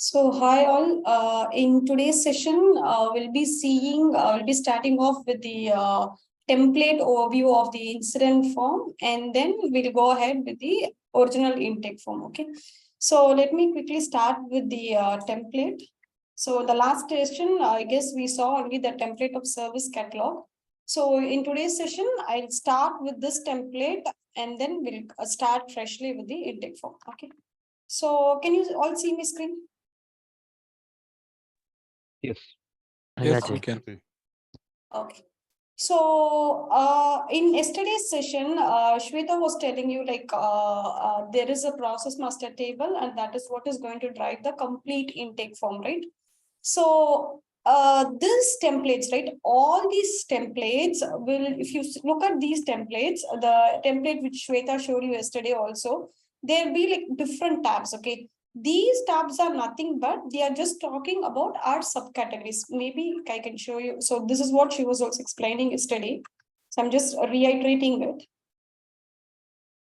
So, hi all. In today's session, we'll be starting off with the template overview of the incident form, and then we'll go ahead with the original intake form. Okay. So, let me quickly start with the template. So, the last session, I guess we saw only the template of service catalog. So, in today's session, I'll start with this template, and then we'll start freshly with the intake form. Okay. So, can you all see my screen? Yes. Yes, we Ajay. can. Okay. So, in yesterday's session, Shweta was telling you there is a process master table, and that is what is going to drive the complete intake form, right? So, these templates, right? All these templates will, if you look at these templates, the template which Shweta showed you yesterday also, there'll be like different tabs, okay? These tabs are nothing but they are just talking about our subcategories. Maybe I can show you. So this is what she was also explaining yesterday. So I'm just reiterating it.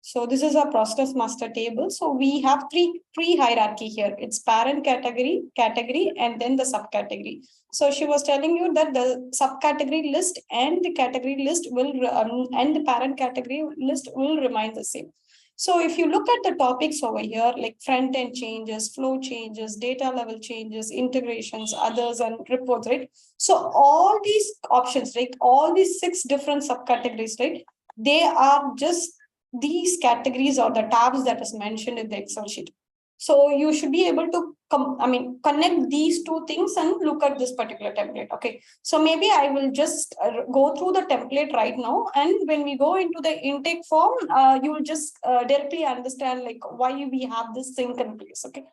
So this is a process master table. So we have three hierarchy here. It's parent category, and then the subcategory. So she was telling you that the subcategory list and the category list will and the parent category list will remain the same. So if you look at the topics over here, like front end changes, flow changes, data level changes, integrations, others, and reports, right? So all these options, right? All these 6 different subcategories, right? They are just these categories or the tabs that is mentioned in the Excel sheet. So you should be able to connect these two things and look at this particular template. Okay. So maybe I will just go through the template right now. And when we go into the intake form, you will just directly understand like why we have this sync in place. Okay.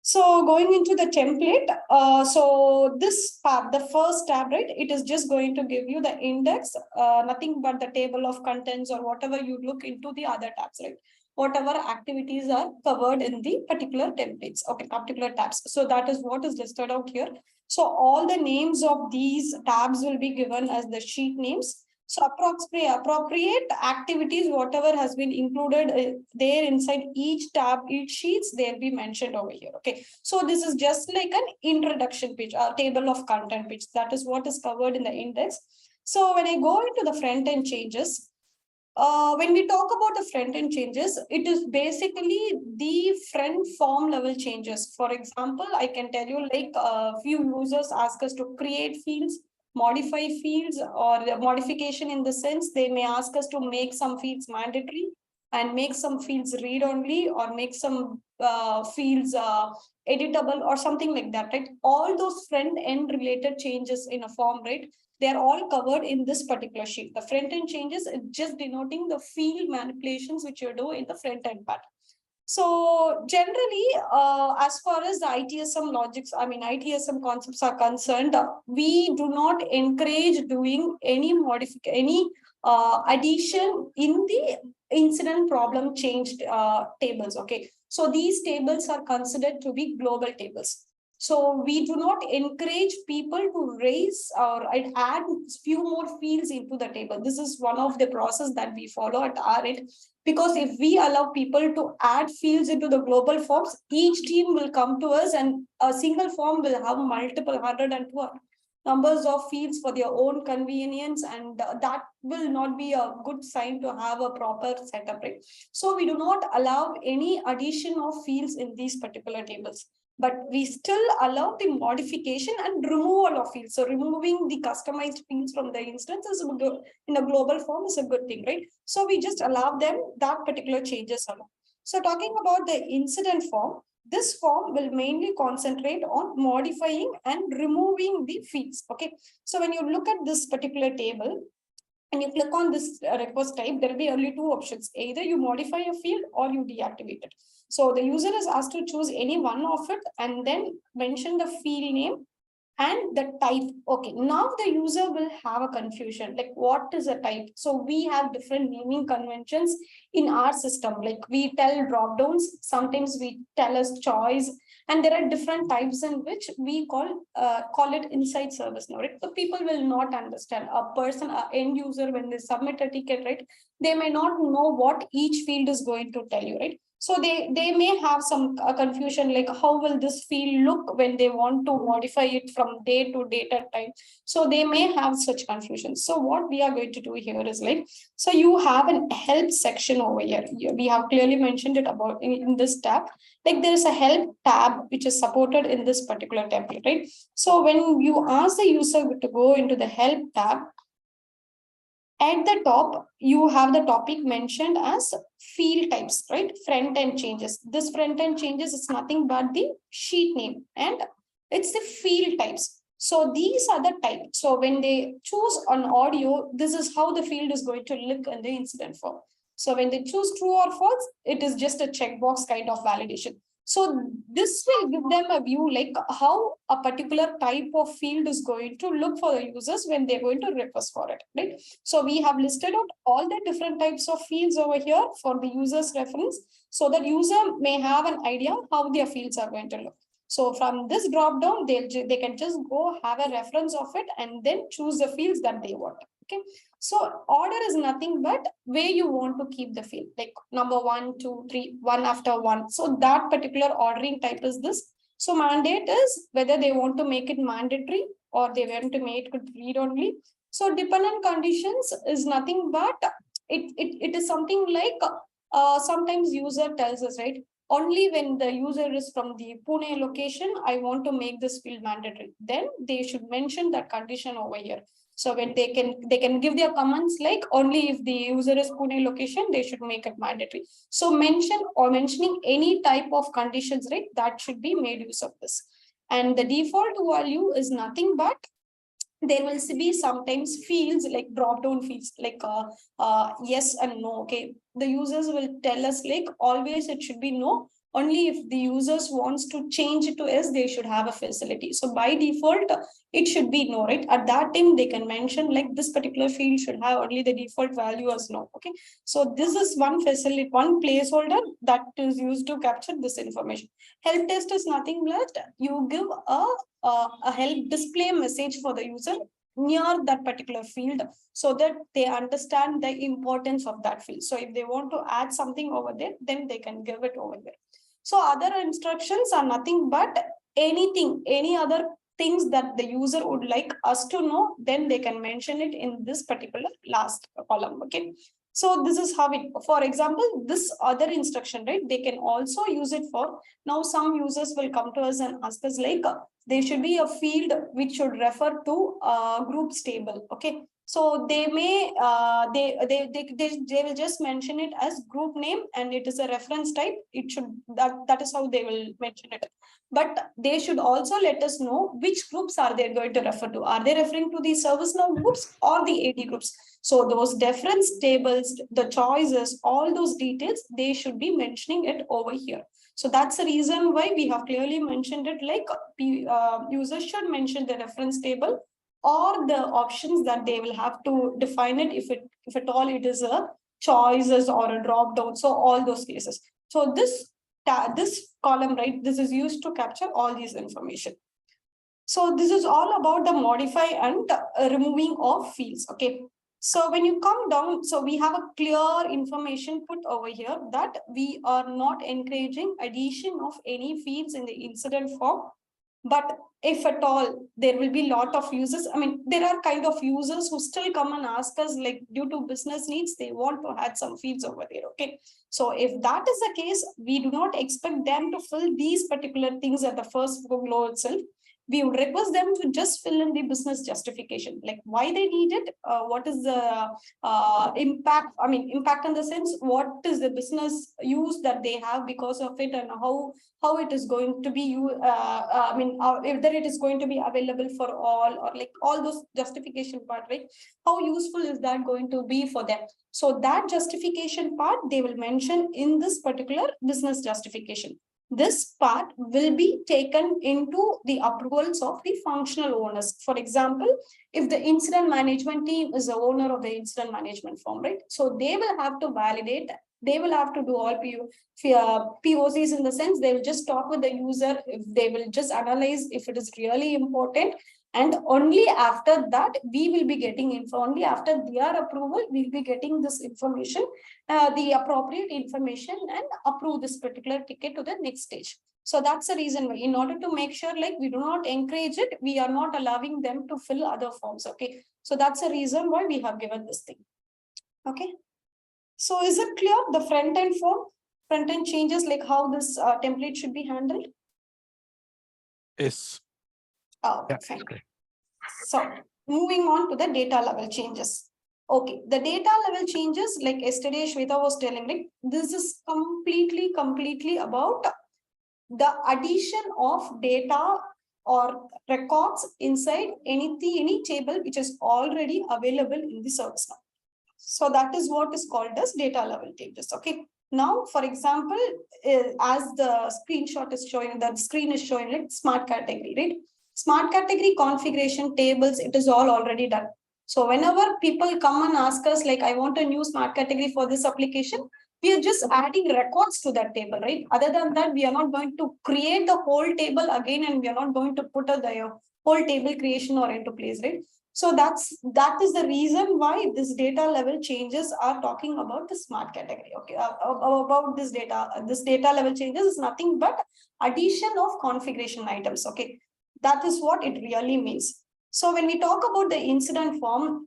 So going into the template, so this part, the first tab, right, it is just going to give you the index, nothing but the table of contents or whatever you look into the other tabs, right? Whatever activities are covered in the particular templates, okay, particular tabs. So that is what is listed out here. So all the names of these tabs will be given as the sheet names. So appropriate activities, whatever has been included there inside each tab, each sheets, they'll be mentioned over here. Okay. So this is just like an introduction page, a table of content page. That is what is covered in the index. So when I go into the front end changes, when we talk about the front end changes, it is basically the front form level changes. For example, I can tell you like a few users ask us to create fields, modify fields, or the modification in the sense they may ask us to make some fields mandatory and make some fields read only, or make some fields editable or something like that, right? All those front end related changes in a form, right? They're all covered in this particular sheet. The front end changes is just denoting the field manipulations which you do in the front end part. So generally, as far as the ITSM logics, ITSM concepts are concerned, we do not encourage doing any addition in the incident problem changed tables. Okay, so these tables are considered to be global tables. So we do not encourage people to raise or add few more fields into the table. This is one of the process that we follow at our end. Because if we allow people to add fields into the global forms, each team will come to us and a single form will have multiple 102 numbers of fields for their own convenience, and that will not be a good sign to have a proper setup, right? So we do not allow any addition of fields in these particular tables, but we still allow the modification and removal of fields. So removing the customized fields from the instances in a global form is a good thing, right? So we just allow them that particular changes alone. So talking about the incident form, this form will mainly concentrate on modifying and removing the fields. Okay. So when you look at this particular table, and you click on this request type, there will be only 2 options. Either you modify a field or you deactivate it. So the user is asked to choose any one of it and then mention the field name and the type. Okay, now the user will have a confusion like what is a type. So we have different naming conventions in our system, like we tell drop downs, sometimes we tell as choice, and there are different types in which we call it inside service now, right? So people will not understand. A person, a end user, when they submit a ticket, right, they may not know what each field is going to tell you, right? So they may have some confusion, like how will this field look when they want to modify it from day to date at time. So they may have such confusion. So what we are going to do here is like, so you have an help section over here. We have clearly mentioned it about in this tab. Like there is a help tab which is supported in this particular template, right? So when you ask the user to go into the help tab, at the top, you have the topic mentioned as field types, right? Front end changes. This front end changes is nothing but the sheet name and it's the field types. So these are the types. So when they choose an audio, this is how the field is going to look in the incident form. So when they choose true or false, it is just a checkbox kind of validation. So this will give them a view like how a particular type of field is going to look for the users when they're going to request for it, right? So we have listed out all the different types of fields over here for the user's reference, so that user may have an idea how their fields are going to look. So from this drop down, they can just go have a reference of it and then choose the fields that they want. Okay. So order is nothing but where you want to keep the field, like number 1, 2, 3, 1 after 1. So that particular ordering type is this. So mandate is whether they want to make it mandatory or they want to make it read only. So dependent conditions is nothing but it is something like sometimes user tells us, right? Only when the user is from the Pune location, I want to make this field mandatory. Then they should mention that condition over here. So when they can give their comments like only if the user is Pune location, they should make it mandatory. So mentioning any type of conditions, right? That should be made use of this. And the default value is nothing but there will be sometimes fields like drop down fields like yes and no. Okay, the users will tell us like always it should be no. Only if the users wants to change it to yes, they should have a facility. So by default it should be no, right? At that time they can mention like this particular field should have only the default value as no. Okay, so this is one facility, one placeholder that is used to capture this information. Help test is nothing but you give a help display message for the user near that particular field so that they understand the importance of that field. So if they want to add something over there, then they can give it over there. So other instructions are nothing but anything, any other things that the user would like us to know, then they can mention it in this particular last column. Okay. So this is how it, for example, this other instruction, right? They can also use it for, now some users will come to us and ask us like, there should be a field which should refer to groups table. Okay. So they may, they will just mention it as group name and it is a reference type. It should, that is how they will mention it. But they should also let us know which groups are they going to refer to. Are they referring to the ServiceNow groups or the AD groups? So those reference tables, the choices, all those details, they should be mentioning it over here. So that's the reason why we have clearly mentioned it like users should mention the reference table or the options that they will have to define it if at all it is a choices or a drop down. So all those cases. So this column, right, this is used to capture all these information. So this is all about the modify and removing of fields. Okay. So when you come down, so we have a clear information put over here that we are not encouraging addition of any fields in the incident form. But if at all, there will be a lot of users. I mean, there are kind of users who still come and ask us like due to business needs, they want to add some fields over there. Okay. So if that is the case, we do not expect them to fill these particular things at the first flow itself. We would request them to just fill in the business justification, like why they need it, what is the impact, I mean, impact in the sense, what is the business use that they have because of it and how it is going to be used, I mean, whether it is going to be available for all or like all those justification part, right? How useful is that going to be for them? So that justification part, they will mention in this particular business justification. This part will be taken into the approvals of the functional owners. For example, if the incident management team is the owner of the incident management firm, right? So they will have to validate, they will have to do all POCs in the sense they will just talk with the user, if they will just analyze if it is really important. And only after that, we will be getting info. Only after their approval, we'll be getting this information, the appropriate information, and approve this particular ticket to the next stage. So that's the reason why, in order to make sure like we do not encourage it, we are not allowing them to fill other forms. Okay. So that's the reason why we have given this thing. Okay. So is it clear the front end form, front end changes, like how this template should be handled? Yes. Oh, Yeah, fine. great. So moving on to the data level changes. Okay, the data level changes, like yesterday Shweta was telling, like this is completely about the addition of data or records inside any table which is already available in the service now. So that is what is called as data level changes. Okay. Now, for example, as the screenshot is showing, the screen is showing like smart category, right? Smart category configuration tables, it is all already done. So whenever people come and ask us, like, I want a new smart category for this application, we are just adding records to that table, right? Other than that, we are not going to create the whole table again, and we are not going to put the whole table creation or into place, right? So that is the reason why this data level changes are talking about the smart category. Okay, about this data level changes is nothing but addition of configuration items. Okay, that is what it really means. So when we talk about the incident form,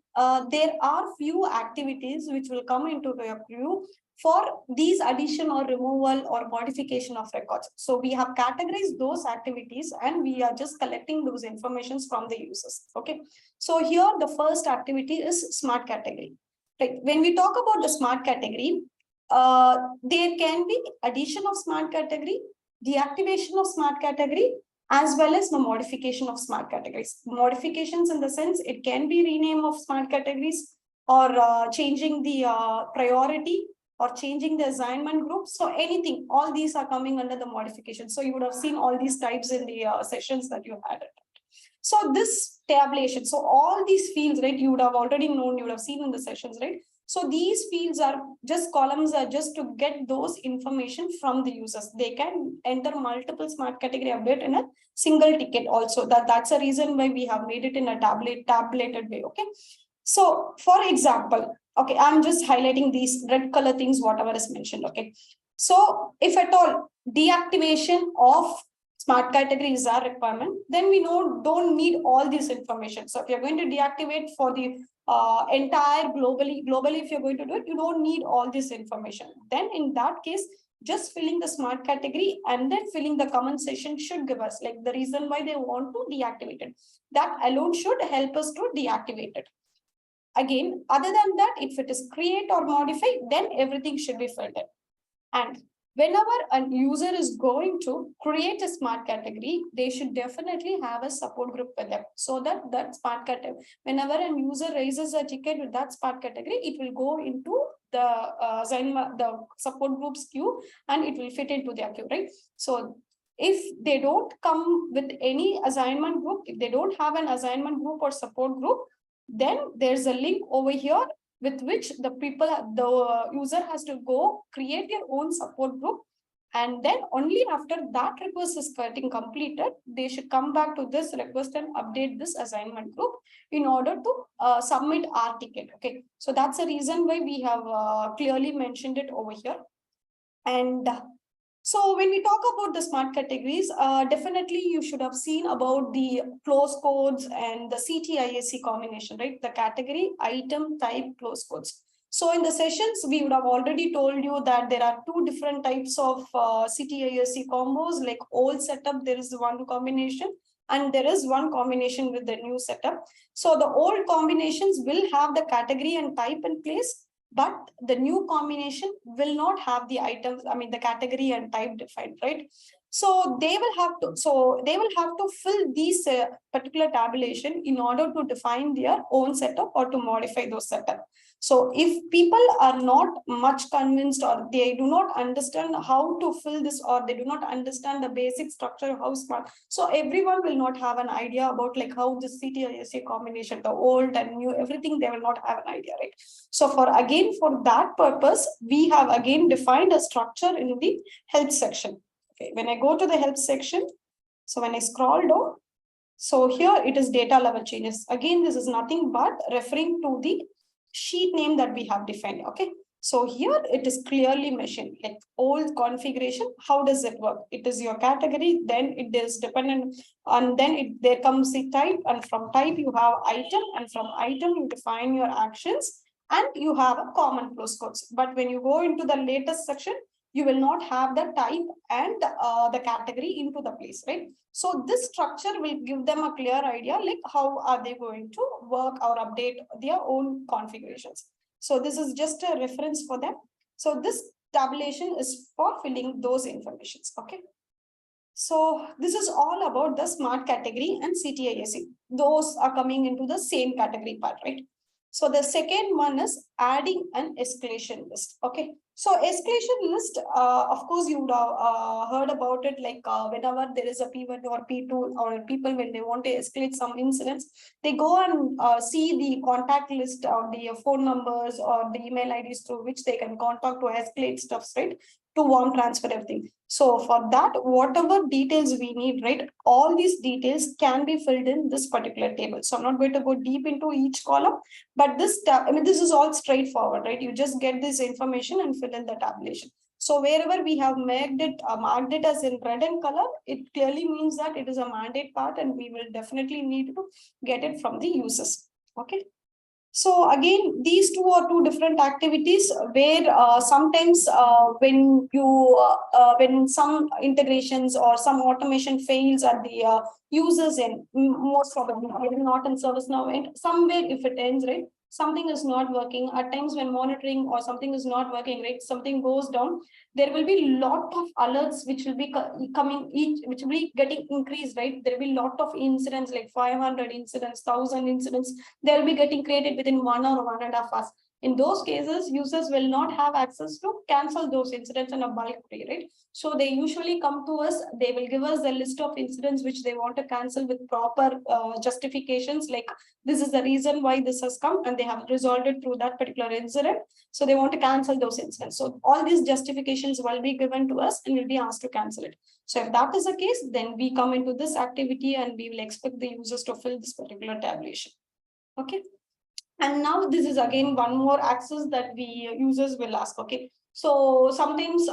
there are few activities which will come into the view for these addition or removal or modification of records. So we have categorized those activities and we are just collecting those informations from the users. Okay. So here the first activity is smart category. Right. When we talk about the smart category, there can be addition of smart category, deactivation of smart category, as well as the modification of smart categories. Modifications in the sense it can be rename of smart categories or changing the priority or changing the assignment group. So anything, all these are coming under the modification. So you would have seen all these types in the sessions that you had. So this tabulation, so all these fields, right, you would have already known, you would have seen in the sessions, right? So these fields are just columns are just to get those information from the users. They can enter multiple smart category update in a single ticket also. That's a reason why we have made it in a tabulated way. Okay. So for example, okay, I'm just highlighting these red color things, whatever is mentioned. Okay. So if at all deactivation of smart categories are requirement, then we don't need all this information. So if you're going to deactivate for the entire globally, if you're going to do it, you don't need all this information. Then in that case, just filling the smart category and then filling the comment section should give us like the reason why they want to deactivate it. That alone should help us to deactivate it. Again, other than that, if it is create or modify, then everything should be filled in. And whenever a user is going to create a smart category, they should definitely have a support group with them so that that smart category, whenever a user raises a ticket with that smart category, it will go into the support groups queue and it will fit into their queue, right? So if they don't come with any assignment group, if they don't have an assignment group or support group, then there's a link over here with which the user has to go create their own support group. And then only after that request is getting completed, they should come back to this request and update this assignment group in order to submit our ticket. Okay. So that's the reason why we have clearly mentioned it over here. And so when we talk about the smart categories, definitely you should have seen about the close codes and the CTISC combination, right? The category, item, type, close codes. So in the sessions, we would have already told you that there are two different types of CTISC combos, like old setup, there is one combination and there is one combination with the new setup. So the old combinations will have the category and type in place, but the new combination will not have the items, I mean the category and type defined, right? So they will have to fill these particular tabulation in order to define their own setup or to modify those setup. So if people are not much convinced or they do not understand how to fill this or they do not understand the basic structure of how smart, so everyone will not have an idea about like how the CTISA combination, the old and new, everything, they will not have an idea, right? So for that purpose, we have again defined a structure in the help section. Okay, when I go to the help section, so when I scroll down, So here it is data level changes. Again, this is nothing but referring to the sheet name that we have defined. Okay. So here it is clearly mentioned like old configuration. How does it work? It is your category, then it is dependent on, then there comes the type, and from type you have item, and from item you define your actions, and you have a common close codes. But when you go into the latest section, you will not have the type and the category into the place, right? So this structure will give them a clear idea like how are they going to work or update their own configurations. So this is just a reference for them. So this tabulation is for filling those informations. Okay. So this is all about the smart category and CTIAC. Those are coming into the same category part, right? So the second one is adding an escalation list. Okay. So escalation list, of course, you would have heard about it, like whenever there is a P1 or P2 or people when they want to escalate some incidents, they go and see the contact list or the phone numbers or the email IDs through which they can contact to escalate stuffs, right? To warm transfer everything. So for that, whatever details we need, right, all these details can be filled in this particular table. So I'm not going to go deep into each column, but this, this is all straightforward, right? You just get this information and fill in the tabulation. So wherever we have marked it as in red and color, it clearly means that it is a mandate part, and we will definitely need to get it from the users. Okay. So again, these two are two different activities where sometimes when some integrations or some automation fails at the users end, most probably not in ServiceNow end, somewhere if it ends, right, something is not working. At times when monitoring or something is not working, right, something goes down, there will be lot of alerts which will be coming which will be getting increased, right? There will be lot of incidents like 500 incidents, 1000 incidents. They'll be getting created within 1 or 1.5 hours. In those cases, users will not have access to cancel those incidents in a bulk way, right? So they usually come to us, they will give us a list of incidents which they want to cancel with proper justifications, like this is the reason why this has come, and they have resolved it through that particular incident. So they want to cancel those incidents. So all these justifications will be given to us and we'll be asked to cancel it. So if that is the case, then we come into this activity and we will expect the users to fill this particular tabulation. Okay. And now this is again one more access that we users will ask. Okay. So sometimes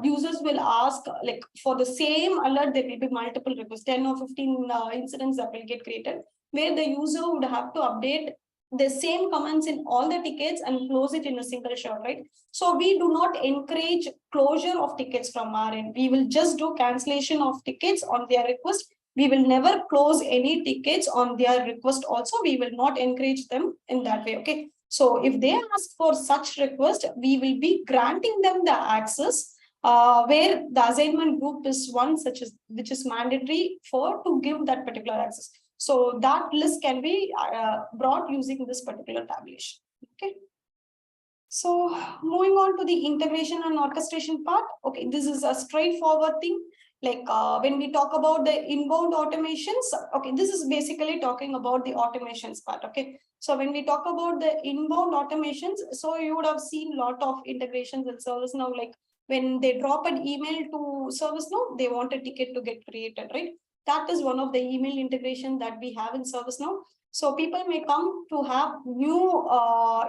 users will ask like for the same alert, there will be multiple requests, 10 or 15 incidents that will get created, where the user would have to update the same comments in all the tickets and close it in a single shot, right? So we do not encourage closure of tickets from our end. We will just do cancellation of tickets on their request. We will never close any tickets on their request. Also, we will not encourage them in that way. Okay. So if they ask for such request, we will be granting them the access where the assignment group is one such as which is mandatory for to give that particular access. So that list can be brought using this particular tabulation. Okay. So moving on to the integration and orchestration part. Okay, this is a straightforward thing. Like when we talk about the inbound automations, okay, this is basically talking about the automations part. Okay, so when we talk about the inbound automations, so you would have seen a lot of integrations in ServiceNow, like when they drop an email to ServiceNow, they want a ticket to get created, right? That is one of the email integration that we have in ServiceNow. So people may come to have new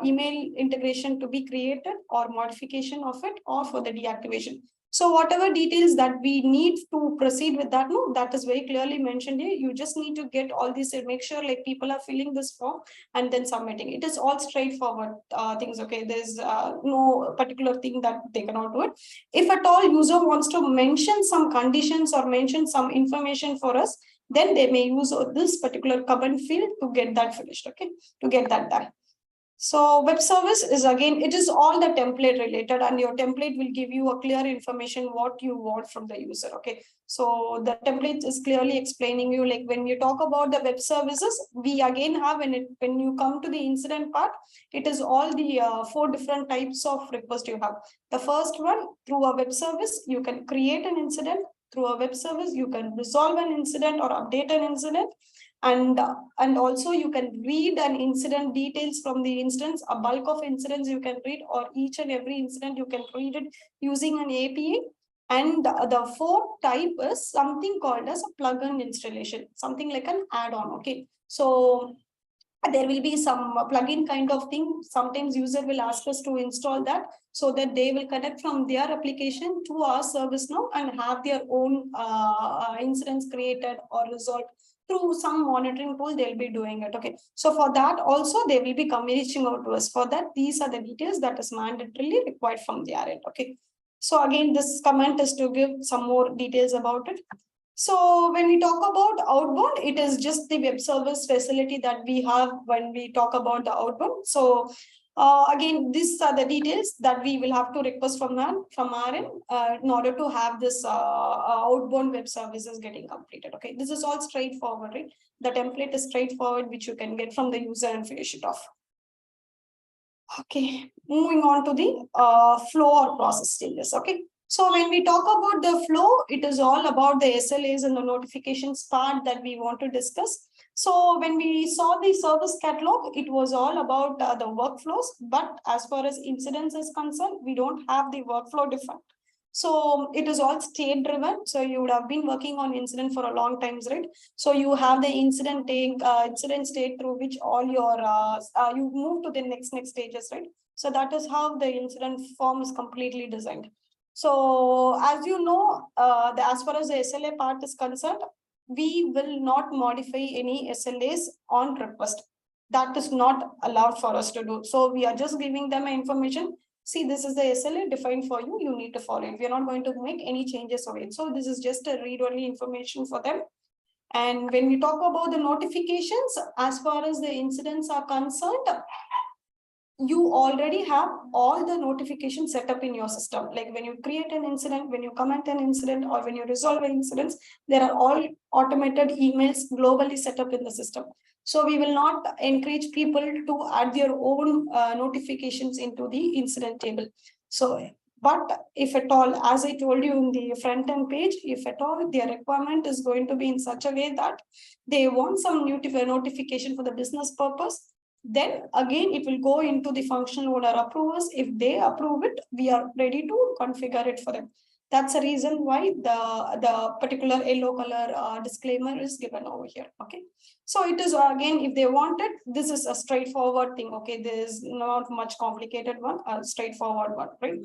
email integration to be created or modification of it or for the deactivation. So whatever details that we need to proceed with that, no, that is very clearly mentioned here. You just need to get all these and make sure like people are filling this form and then submitting. It is all straightforward things. Okay, there's no particular thing that they cannot do it. If at all user wants to mention some conditions or mention some information for us, then they may use this particular command field to get that finished. Okay, to get that done. So web service is again, it is all the template related, and your template will give you a clear information what you want from the user. Okay, so the template is clearly explaining you, like when you talk about the web services, we again have when you come to the incident part, it is all the 4 different types of request you have. The first one, through a web service, you can create an incident. Through a web service, you can resolve an incident or update an incident. And also you can read an incident details from the instance, a bulk of incidents you can read, or each and every incident you can read it using an API. And the fourth type is something called as a plugin installation, something like an add-on. Okay, so there will be some plugin kind of thing. Sometimes user will ask us to install that so that they will connect from their application to our service now and have their own incidents created or resolved through some monitoring tool. They'll be doing it. Okay, so for that also they will be reaching out to us. For that, these are the details that is mandatorily required from their end. Okay, so again, this comment is to give some more details about it. So when we talk about outbound, it is just the web service facility that we have when we talk about the outbound. So again, these are the details that we will have to request from our end in order to have this outbound web services getting completed. Okay, this is all straightforward, right? The template is straightforward, which you can get from the user and finish it off. Okay, moving on to the flow or process stages. Okay, so when we talk about the flow, it is all about the SLAs and the notifications part that we want to discuss. So when we saw the service catalog, it was all about the workflows. But as far as incidents is concerned, we don't have the workflow defined. So it is all state driven. So you would have been working on incident for a long time, right? So you have the incident state through which all your you move to the next stages, right? So that is how the incident form is completely designed. So as you know, as far as the SLA part is concerned, we will not modify any SLAs on request. That is not allowed for us to do. So we are just giving them information. See, this is the SLA defined for you. You need to follow it. We are not going to make any changes of it. So this is just a read-only information for them. And when we talk about the notifications, as far as the incidents are concerned, you already have all the notifications set up in your system. Like when you create an incident, when you comment an incident, or when you resolve an incident, there are all automated emails globally set up in the system. So we will not encourage people to add their own notifications into the incident table. So, but if at all, as I told you in the front end page, if at all their requirement is going to be in such a way that they want some notification for the business purpose, then again it will go into the functional owner approvers. If they approve it, we are ready to configure it for them. That's the reason why the particular yellow color disclaimer is given over here. Okay, so it is again, if they want it, this is a straightforward thing. Okay, there is not much complicated one, a straightforward one, right?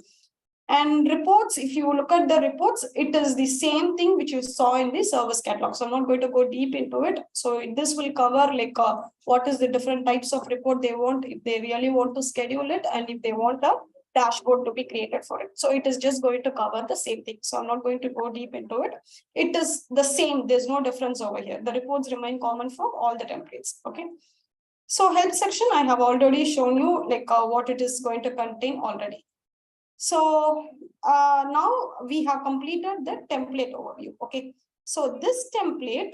And reports, if you look at the reports, it is the same thing which you saw in the service catalog. So I'm not going to go deep into it. So this will cover like what is the different types of report they want, if they really want to schedule it, and if they want a dashboard to be created for it. So it is just going to cover the same thing. So I'm not going to go deep into it. It is the same. There's no difference over here. The reports remain common for all the templates. Okay. So help section, I have already shown you like what it is going to contain already. So now we have completed the template overview. Okay, so this template,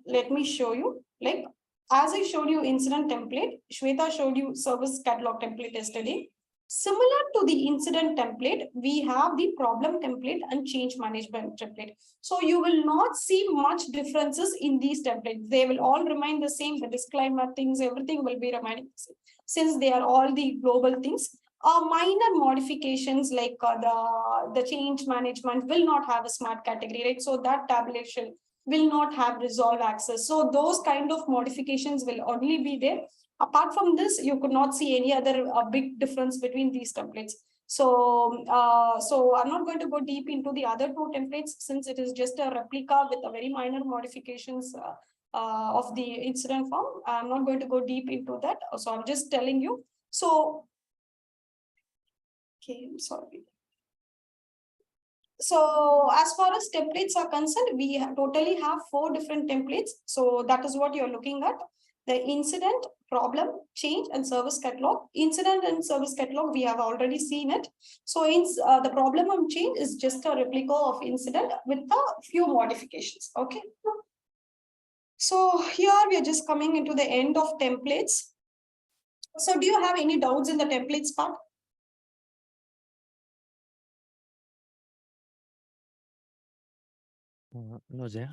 let me show you. Like as I showed you incident template, Shweta showed you service catalog template yesterday. Similar to the incident template, we have the problem template and change management template. So you will not see much differences in these templates. They will all remain the same. The disclaimer things, everything will be remaining the same, since they are all the global things. Minor modifications like the change management will not have a smart category, right? So that tabulation will not have resolve access. So those kind of modifications will only be there. Apart from this, you could not see any other big difference between these templates. So, so I'm not going to go deep into the other two templates, since it is just a replica with a very minor modifications of the incident form. I'm not going to go deep into that. So I'm just telling you. So, okay, I'm sorry. So as far as templates are concerned, we totally have 4 different templates. So that is what you're looking at: the incident, problem, change, and service catalog. Incident and service catalog, we have already seen it. So the problem and change is just a replica of incident with a few modifications. Okay. So here we are just coming into the end of templates. So do you have any doubts in the templates part? No, Jaya.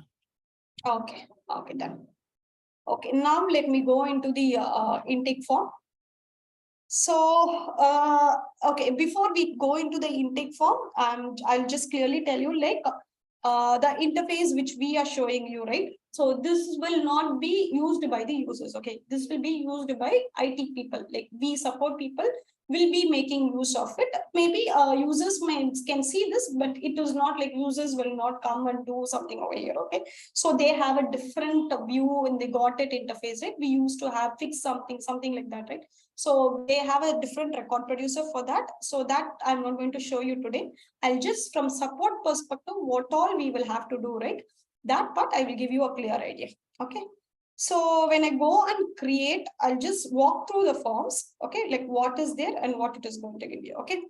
Okay, okay, done. Okay, now let me go into the intake form. So, okay, before we go into the intake form, I'll just clearly tell you like the interface which we are showing you, right? So this will not be used by the users, okay? This will be used by IT people, like we support people will be making use of it. Maybe users can see this, but it is not like users will not come and do something over here, okay? So they have a different view when they got it interface, right? We used to have fixed something like that, right? So they have a different record producer for that. So that I'm not going to show you today. I'll just from support perspective, what all we will have to do, right? That part I will give you a clear idea. Okay. So when I go and create, I'll just walk through the forms. Okay. Like what is there and what it is going to give you. Okay.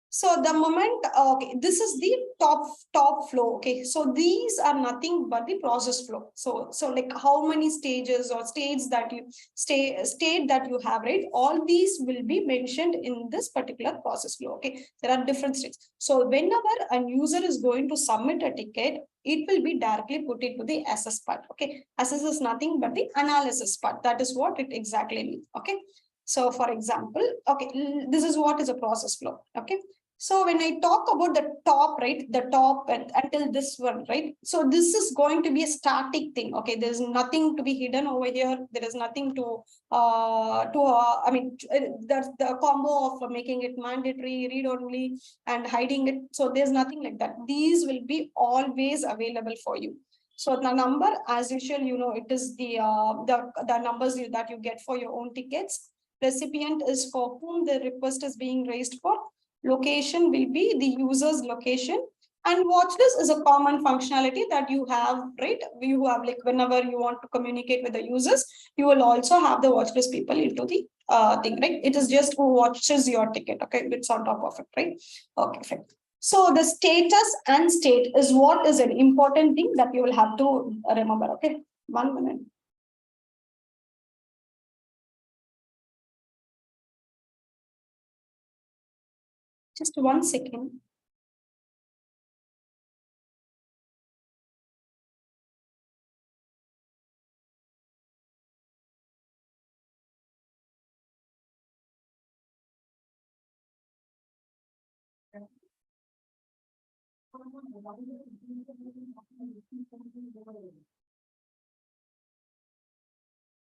So the moment, okay, this is the top flow. Okay, so these are nothing but the process flow. So like how many stages or states that you state that you have, right? All these will be mentioned in this particular process flow. Okay, there are different states. So whenever a user is going to submit a ticket, it will be directly put into the assess part. Okay, assess is nothing but the analysis part. That is what it exactly means. Okay. So for example, okay, this is what is a process flow. Okay. So when I talk about the top, right, the top and until this one, right? So this is going to be a static thing. Okay, there's nothing to be hidden over here. There is nothing to I mean, that's the combo of making it mandatory, read only, and hiding it. So there's nothing like that. These will be always available for you. So the number, as usual, you know, it is the numbers that you get for your own tickets. Recipient is for whom the request is being raised for. Location will be the user's location, and watch list is a common functionality that you have, right? You have like whenever you want to communicate with the users, you will also have the watch list people into the thing, right? It is just who watches your ticket. Okay, it's on top of it, right? Okay, fine. So the status and state is what is an important thing that you will have to remember. Okay, 1 minute. Just 1 second.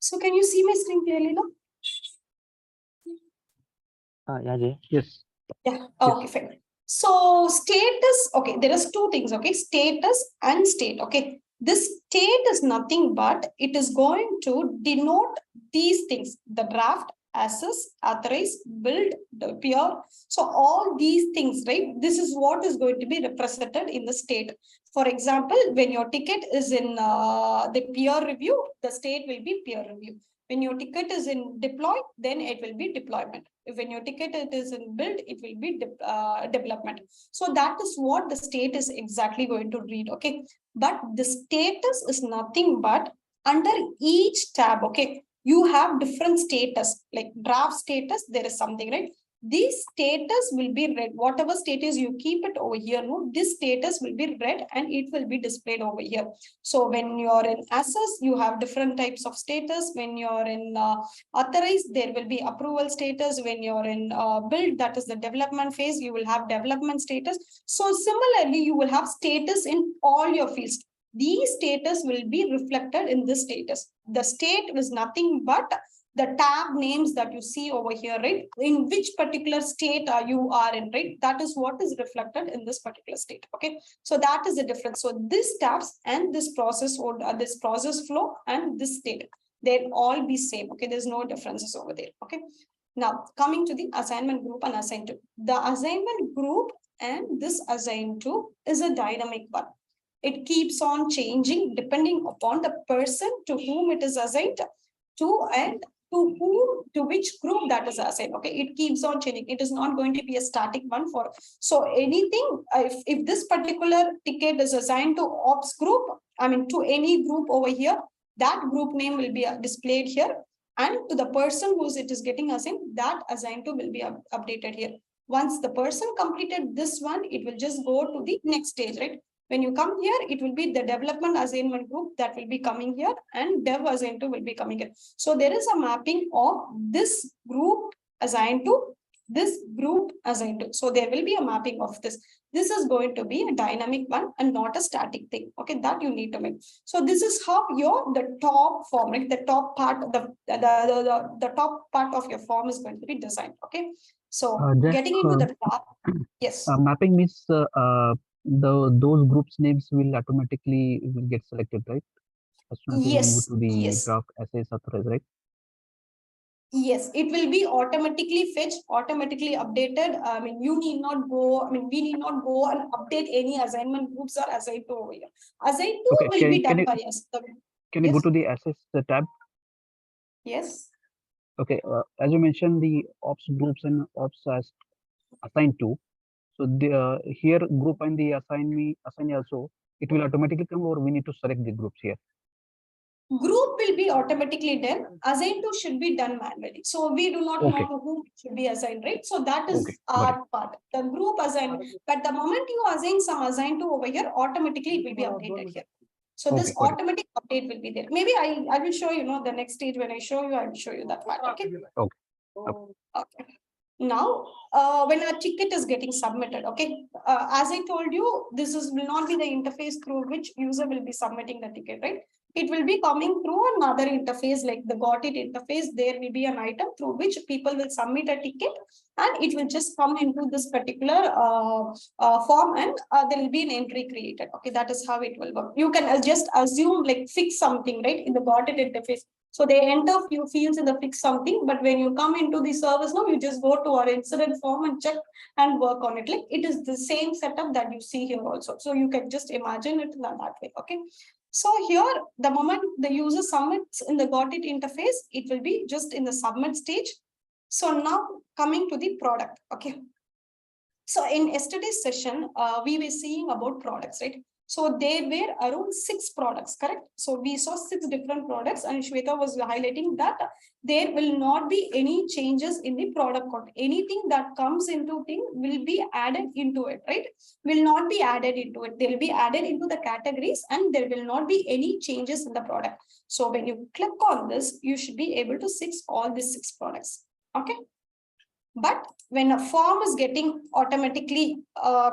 So can you see my screen clearly now? Yeah, Jay. Yes. Yeah. Okay, fine. So status, okay, there is two things, okay, status and state, okay. This state is nothing but it is going to denote these things, the draft, assess, authorize, build, the peer. So all these things, right, this is what is going to be represented in the state. For example, when your ticket is in the peer review, the state will be peer review. When your ticket is in deploy, then it will be deployment. When your ticket it is in build, it will be development. So that is what the state is exactly going to read. Okay, but the status is nothing but under each tab. Okay, you have different status, like draft status. There is something, right? This status will be read. Whatever status you keep it over here, no, this status will be read and it will be displayed over here. So when you're in assess, you have different types of status. When you're in authorize, there will be approval status. When you're in build, that is the development phase, you will have development status. So similarly, you will have status in all your fields. These status will be reflected in this status. The state is nothing but the tab names that you see over here, right? In which particular state you are in, right? That is what is reflected in this particular state. Okay, so that is the difference. So this tabs and this process or this process flow and this state, they'll all be same. Okay, there's no differences over there. Okay, now coming to the assignment group and assign to. The assignment group and this assign to is a dynamic one. It keeps on changing depending upon the person to whom it is assigned to and to whom, to which group that is assigned. Okay, it keeps on changing. It is not going to be a static one for. So anything, if this particular ticket is assigned to ops group, I mean to any group over here, that group name will be displayed here, and to the person who's it is getting assigned, that assigned to will be updated here. Once the person completed this one, it will just go to the next stage, right? When you come here, it will be the development assignment group that will be coming here and dev assigned to will be coming here. So there is a mapping of this group assigned to this group assigned to. So there will be a mapping of this. This is going to be a dynamic one and not a static thing. Okay, that you need to make. So this is how the top form, like the top part, the top part of your form is going to be designed. Okay, so getting into the top, yes. Mapping means those groups names will automatically will get selected, right? As soon as you move to the draft essays authorize, right? Yes, it will be automatically fetched, automatically updated. I mean, you need not go, I mean, we need not go and update any assignment groups or assigned to over here. Assigned to Okay, will be done by us. Can you go to the assets tab? Yes. Okay, as you mentioned, the ops groups and ops as assigned to. So the here group and the assign also, it will automatically come, or we need to select the groups here? Group will be automatically done. Assigned to should be done manually. So we do not know to whom should be assigned, right? So that is our part. The group assigned. But the moment you assign some assigned to over here, automatically it will be updated here. So this automatic update will be there. Maybe I will show you, the next stage when I show you, I will show you that part. Okay. Okay. Now, when a ticket is getting submitted, okay, as I told you, will not be the interface through which user will be submitting the ticket, right? It will be coming through another interface like the got it interface. There will be an item through which people will submit a ticket and it will just come into this particular form and there will be an entry created. Okay, that is how it will work. You can just assume like fix something, right, in the got it interface. So they enter few fields in the fix something, but when you come into the service now, you just go to our incident form and check and work on it. Like it is the same setup that you see here also. So you can just imagine it that way. Okay. So here, the moment the user submits in the got it interface, it will be just in the submit stage. So now coming to the product. Okay. So in yesterday's session, we were seeing about products, right? So there were around 6 products, correct? So we saw 6 different products and Shweta was highlighting that there will not be any changes in the product code. Anything that comes into thing will be added into it, right? Will not be added into it. They will be added into the categories and there will not be any changes in the product. So when you click on this, you should be able to see all these 6 products, okay? But when a form is getting automatically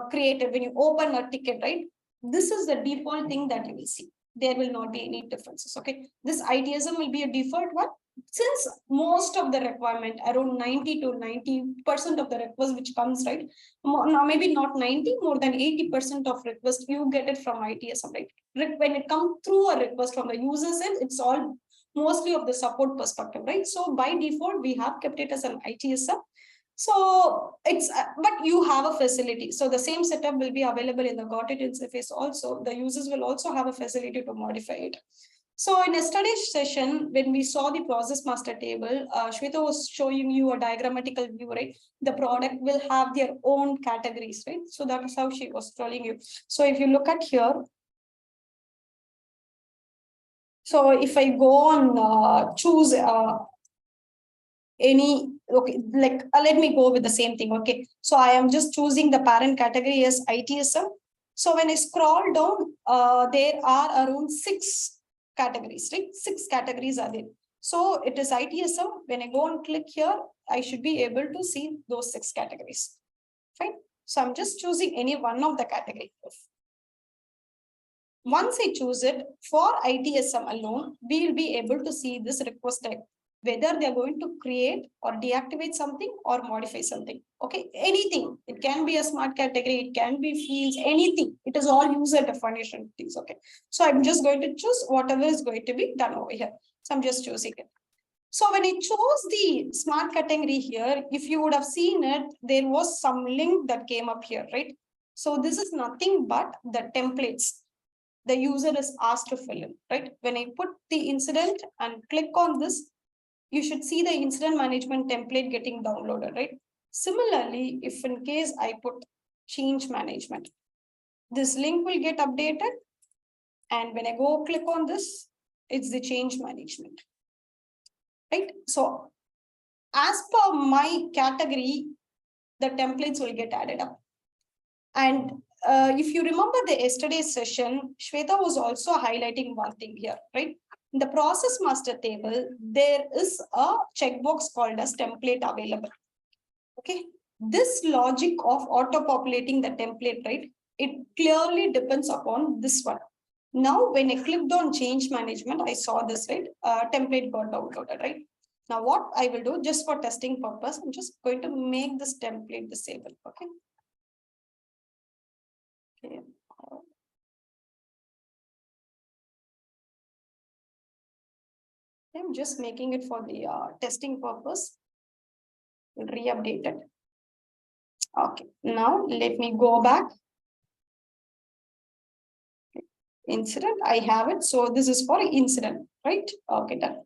created, when you open a ticket, right? This is the default thing that you will see. There will not be any differences. Okay. This ITSM will be a default one. Since most of the requirement, around 90 to 90% of the request which comes, right? Now maybe not 90, more than 80% of request, you get it from ITSM, right? When it comes through a request from the user's end, it's all mostly of the support perspective, right? So by default, we have kept it as an ITSM. So it's, but you have a facility. So the same setup will be available in the got it interface also. The users will also have a facility to modify it. So in yesterday's session, when we saw the process master table, Shweta was showing you a diagrammatical view, right? The product will have their own categories, right? So that is how she was telling you. So if you look at here, so if I go on choose any, okay, like let me go with the same thing. Okay, so I am just choosing the parent category as ITSM. So when I scroll down, there are around 6 categories, right? 6 categories are there. So it is ITSM. When I go and click here, I should be able to see those 6 categories. Fine. So I'm just choosing any one of the categories. Once I choose it for ITSM alone, we will be able to see this request type, whether they're going to create or deactivate something or modify something. Okay, anything. It can be a smart category, it can be fields, anything. It is all user definition things. Okay, so I'm just going to choose whatever is going to be done over here. So I'm just choosing it. So when I chose the smart category here, if you would have seen it, there was some link that came up here, right? So this is nothing but the templates the user is asked to fill in, right? When I put the incident and click on this, you should see the incident management template getting downloaded, right? Similarly, if in case I put change management, this link will get updated. And when I go click on this, it's the change management, right? So as per my category, the templates will get added up. And if you remember the yesterday's session, Shweta was also highlighting one thing here, right? In the process master table, there is a checkbox called as template available. Okay, this logic of auto populating the template, right? It clearly depends upon this one. Now, when I clicked on change management, I saw this, right? Template got downloaded, right? Now, what I will do just for testing purpose, I'm just going to make this template disable. Okay. Okay. I'm just making it for the testing purpose. Re-update it. Okay. Now let me go back. Incident, I have it. So this is for incident, right? Okay, done.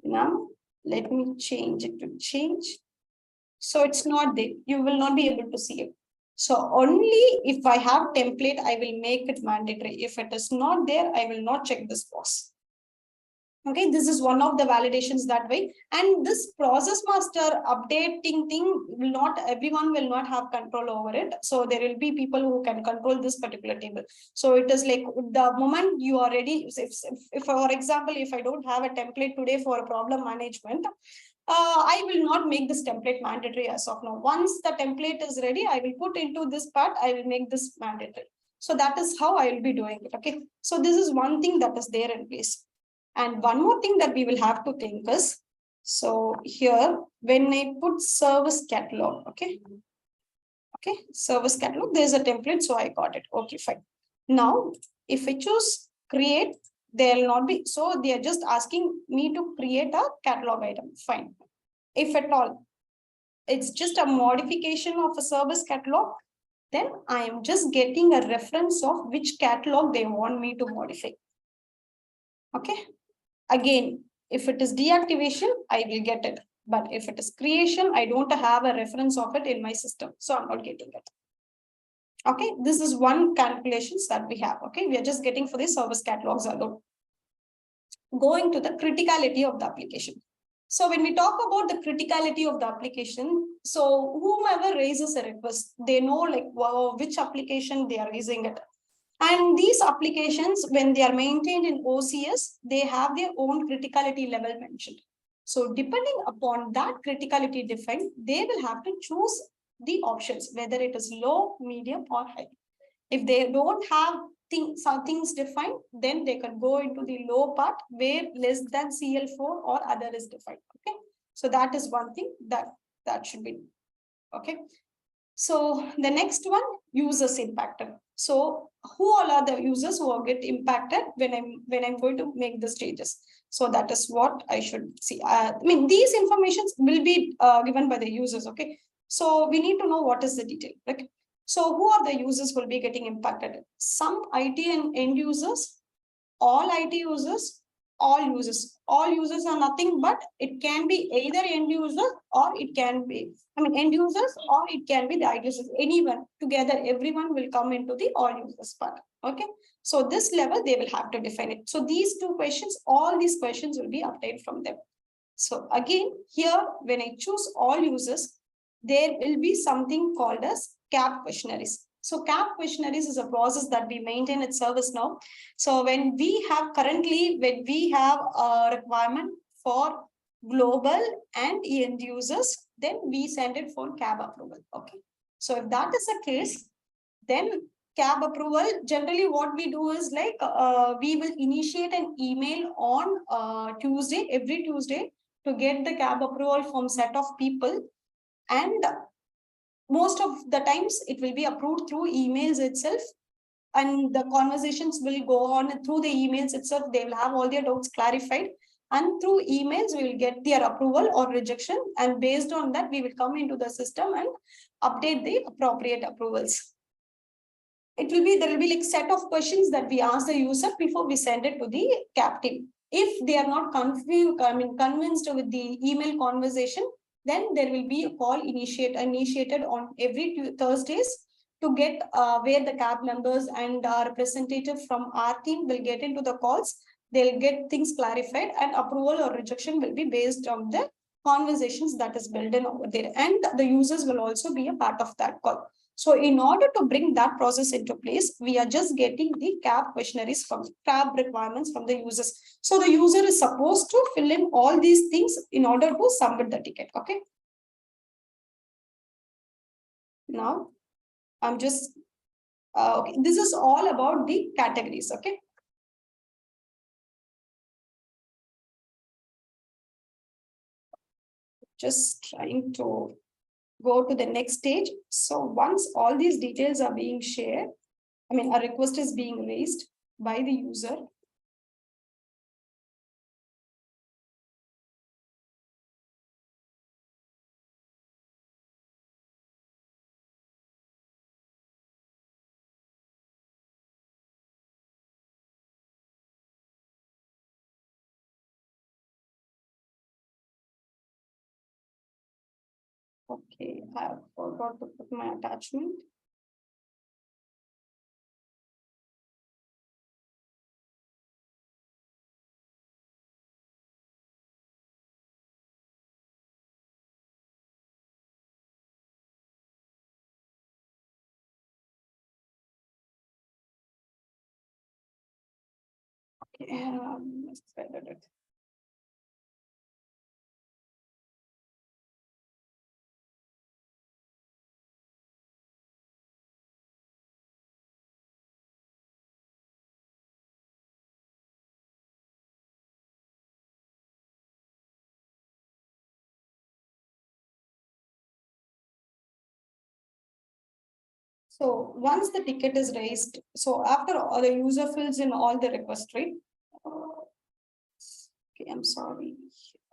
Now let me change it to change. So it's not there. You will not be able to see it. So only if I have template, I will make it mandatory. If it is not there, I will not check this box. Okay, this is one of the validations that way. And this process master updating thing will not, everyone will not have control over it. So there will be people who can control this particular table. So it is like the moment you are ready, if for example, if I don't have a template today for a problem management, I will not make this template mandatory as of now. Once the template is ready, I will put into this part, I will make this mandatory. So that is how I will be doing it. Okay. So this is one thing that is there in place. And one more thing that we will have to think is, so here, when I put service catalog, okay. Okay, service catalog, there's a template, so I got it. Okay, fine. Now, if I choose create, there'll not be, so they are just asking me to create a catalog item. Fine. If at all, it's just a modification of a service catalog, then I am just getting a reference of which catalog they want me to modify. Okay. Again, if it is deactivation, I will get it. But if it is creation, I don't have a reference of it in my system. So I'm not getting it. Okay, this is one calculations that we have. Okay, we are just getting for the service catalogs alone. Going to the criticality of the application. So when we talk about the criticality of the application, so whomever raises a request, they know like which application they are raising it. And these applications, when they are maintained in OCS, they have their own criticality level mentioned. So depending upon that criticality defined, they will have to choose the options, whether it is low, medium, or high. If they don't have some things defined, then they can go into the low part where less than CL4 or other is defined. Okay. So that is one thing that should be. Okay. So the next one, users impacted. So who all are the users who will get impacted when I'm going to make the changes? So that is what I should see. I mean, these informations will be given by the users. Okay. So we need to know what is the detail. Okay. So who are the users who will be getting impacted? Some IT and end users, all IT users, all users are nothing but it can be either end user or it can be, end users or it can be the IT users, anyone together, everyone will come into the all users part. Okay. So this level, they will have to define it. So these two questions, all these questions will be obtained from them. So again, here, when I choose all users, there will be something called as CAP questionnaires. So CAP questionnaires is a process that we maintain at ServiceNow. So when we have a requirement for global and end users, then we send it for CAB approval. Okay. So if that is the case, then CAB approval, generally what we do is like, we will initiate an email on Tuesday, every Tuesday, to get the CAB approval from set of people. And most of the times it will be approved through emails itself. And the conversations will go on through the emails itself. They will have all their doubts clarified. And through emails, we will get their approval or rejection. And based on that, we will come into the system and update the appropriate approvals. There will be like set of questions that we ask the user before we send it to the CAP team. If they are not convinced with the email conversation, then there will be a call initiated on every Thursdays to get where the CAB members and representative from our team will get into the calls. They'll get things clarified and approval or rejection will be based on the conversations that is built in over there. And the users will also be a part of that call. So in order to bring that process into place, we are just getting the CAB questionnaires from CAB requirements from the users. So the user is supposed to fill in all these things in order to submit the ticket. Okay. Now I'm just okay. This is all about the categories. Okay. Just trying to go to the next stage. So once all these details are being shared, I mean, a request is being raised by the user. Okay, I forgot to put my attachment. Okay, so once the ticket is raised, so after all the user fills in all the request, right? Okay, I'm sorry.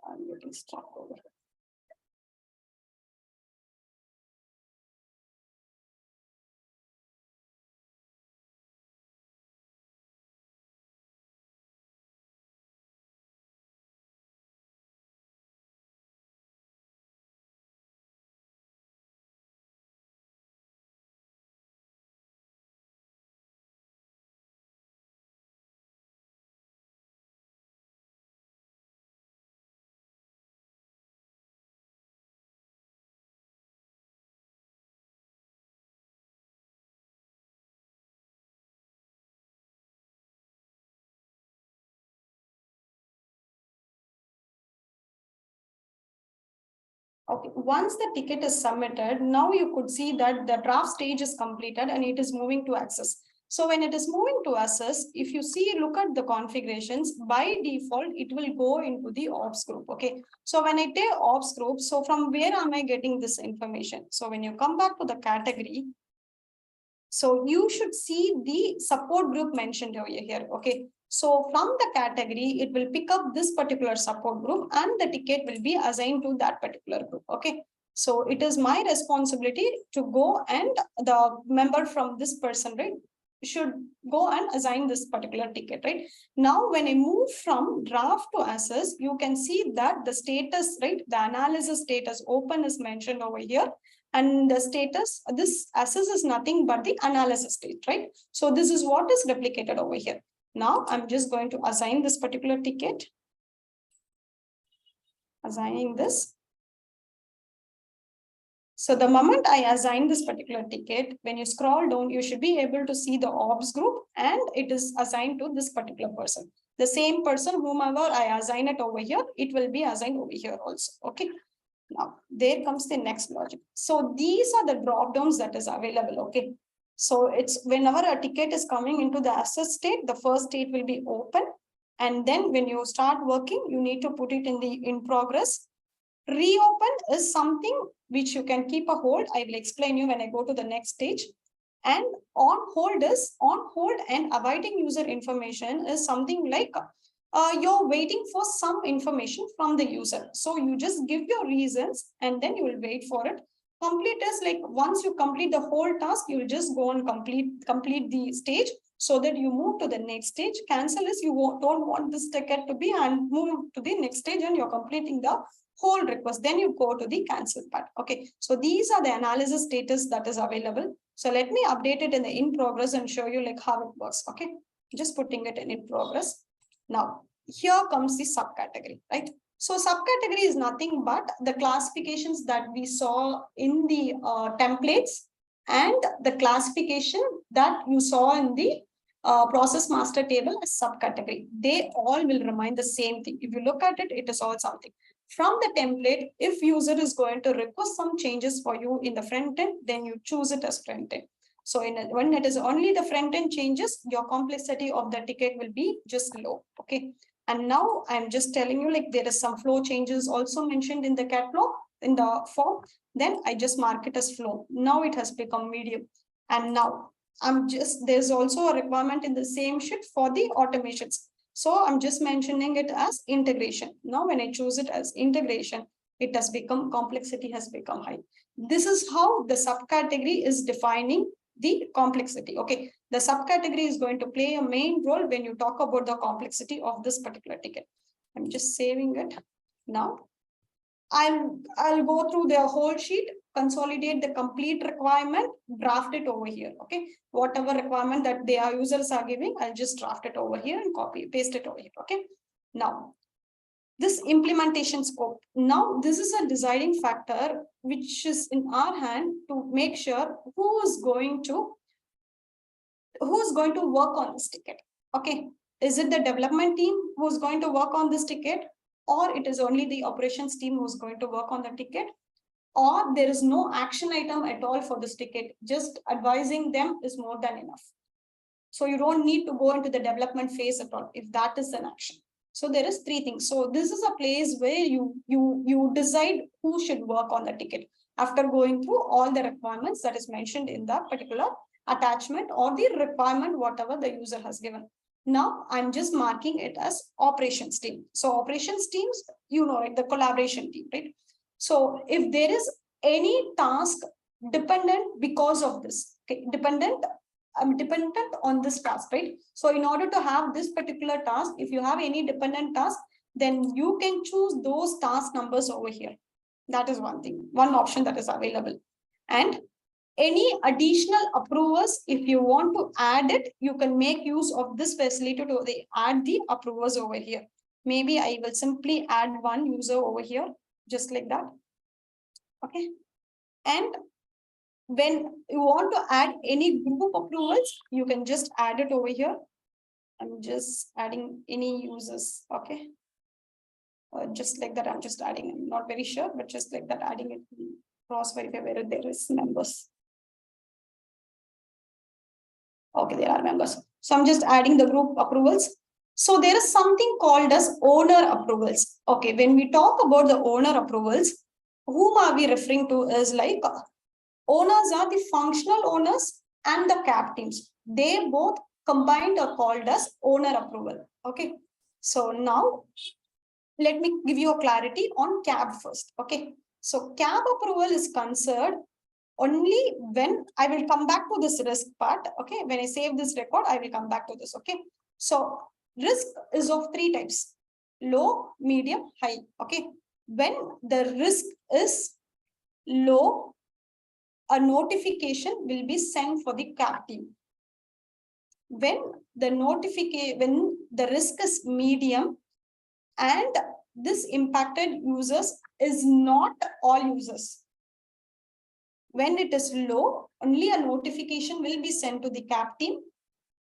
I'm getting stuck over. Okay, once the ticket is submitted, now you could see that the draft stage is completed and it is moving to access. So when it is moving to access, if you see, look at the configurations, by default, it will go into the ops group. Okay, so when I take ops group, so from where am I getting this information? So when you come back to the category, so you should see the support group mentioned over here. Okay, so from the category, it will pick up this particular support group and the ticket will be assigned to that particular group. Okay, so it is my responsibility to go and the member from this person, right, should go and assign this particular ticket, right? Now, when I move from draft to access, you can see that the status, right, the analysis status open is mentioned over here. And the status, this access is nothing but the analysis state, right? So this is what is replicated over here. Now I'm just going to assign this particular ticket. Assigning this. So the moment I assign this particular ticket, when you scroll down, you should be able to see the ops group and it is assigned to this particular person. The same person, whomever I assign it over here, it will be assigned over here also. Okay. Now, there comes the next logic. So these are the drop downs that is available. Okay. So it's whenever a ticket is coming into the access state, the first state will be open. And then when you start working, you need to put it in the in progress. Reopen is something which you can keep a hold. I will explain you when I go to the next stage. And on hold is on hold and awaiting user information is something like you're waiting for some information from the user. So you just give your reasons and then you will wait for it. Complete is like once you complete the whole task, you will just go and complete the stage so that you move to the next stage. Cancel is you don't want this ticket to be and move to the next stage and you're completing the whole request. Then you go to the cancel part. Okay, so these are the analysis status that is available. So let me update it in the in progress and show you like how it works. Okay, just putting it in progress. Now, here comes the subcategory, right? So subcategory is nothing but the classifications that we saw in the templates. and the classification that you saw in the process master table as subcategory. They all will remain the same thing. If you look at it, it is all something. From the template, if user is going to request some changes for you in the front end, then you choose it as front end. So when it is only the front end changes, your complexity of the ticket will be just low. Okay. And now I'm just telling you, like, there is some flow changes also mentioned in the catalog in the form. Then I just mark it as flow. Now it has become medium. And now there's also a requirement in the same sheet for the automations. So I'm just mentioning it as integration. Now, when I choose it as integration, it has become, complexity has become high. This is how the subcategory is defining the complexity. Okay. The subcategory is going to play a main role when you talk about the complexity of this particular ticket. I'm just saving it now. I'll go through the whole sheet, consolidate the complete requirement, draft it over here. Okay. Whatever requirement that their users are giving, I'll just draft it over here and copy, paste it over here. Okay. Now, this implementation scope. Now, this is a deciding factor which is in our hand to make sure who's going to work on this ticket. Okay. Is it the development team who's going to work on this ticket, or it is only the operations team who's going to work on the ticket, or there is no action item at all for this ticket? Just advising them is more than enough. So you don't need to go into the development phase at all if that is an action. So there is three things. So this is a place where you decide who should work on the ticket after going through all the requirements that is mentioned in that particular attachment or the requirement, whatever the user has given. Now I'm just marking it as operations team. So operations teams, you know, right, the collaboration team, right? So if there is any task dependent because of this, okay, dependent on this task, right? So in order to have this particular task, if you have any dependent task, then you can choose those task numbers over here. That is one thing, one option that is available. And any additional approvers, if you want to add it, you can make use of this facility to add the approvers over here. Maybe I will simply add one user over here, just like that. Okay. And when you want to add any group approvals, you can just add it over here. I'm just adding any users. Okay. Just like that, I'm just adding. I'm not very sure, but just like that, adding it, cross verify where there is members. Okay, there are members. So I'm just adding the group approvals. So there is something called as owner approvals. Okay, when we talk about the owner approvals, whom are we referring to is like owners are the functional owners and the CAP teams. They both combined are called as owner approval. Okay, so now let me give you a clarity on CAB first. Okay, so CAB approval is concerned only when I will come back to this risk part. Okay, when I save this record, I will come back to this. Okay, so risk is of three types: low, medium, high. Okay, when the risk is low, a notification will be sent for the CAP team. When the risk is medium and this impacted users is not all users. When it is low, only a notification will be sent to the CAP team.